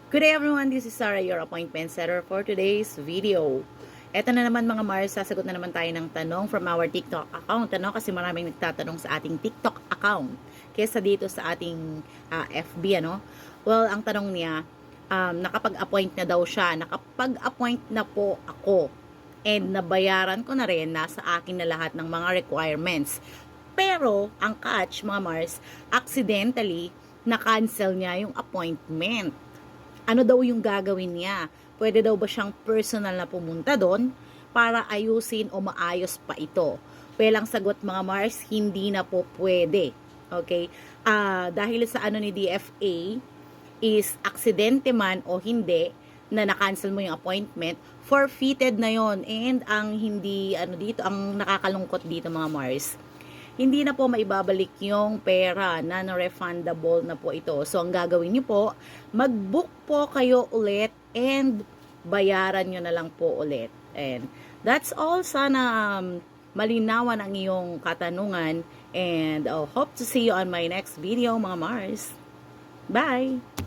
Good day everyone, this is Sarah, your appointment setter for today's video. Eto na naman mga Mars, sasagot na naman tayo ng tanong from our TikTok account. Kasi maraming nagtatanong sa ating TikTok account kesa dito sa ating FB. Well, ang tanong niya, nakapag-appoint na daw siya. Nakapag-appoint na po ako. And nabayaran ko na rin, nasa akin na lahat ng mga requirements. Pero, ang catch mga Mars, accidentally, na-cancel niya yung appointment. Ano daw yung gagawin niya? Pwede daw ba siyang personal na pumunta doon para ayusin o maayos pa ito? Well, ang sagot mga Mars, hindi na po pwede. Okay? Dahil sa ano ni DFA is aksidente man o hindi na na-cancel mo yung appointment, forfeited na yon. And ang hindi, ang nakakalungkot dito mga Mars, hindi na po maibabalik yung pera, non-refundable na po ito. So, ang gagawin niyo po, mag-book po kayo ulit and bayaran nyo na lang po ulit. And that's all. Sana malinawan ang iyong katanungan and hope to see you on my next video mga Mars. Bye!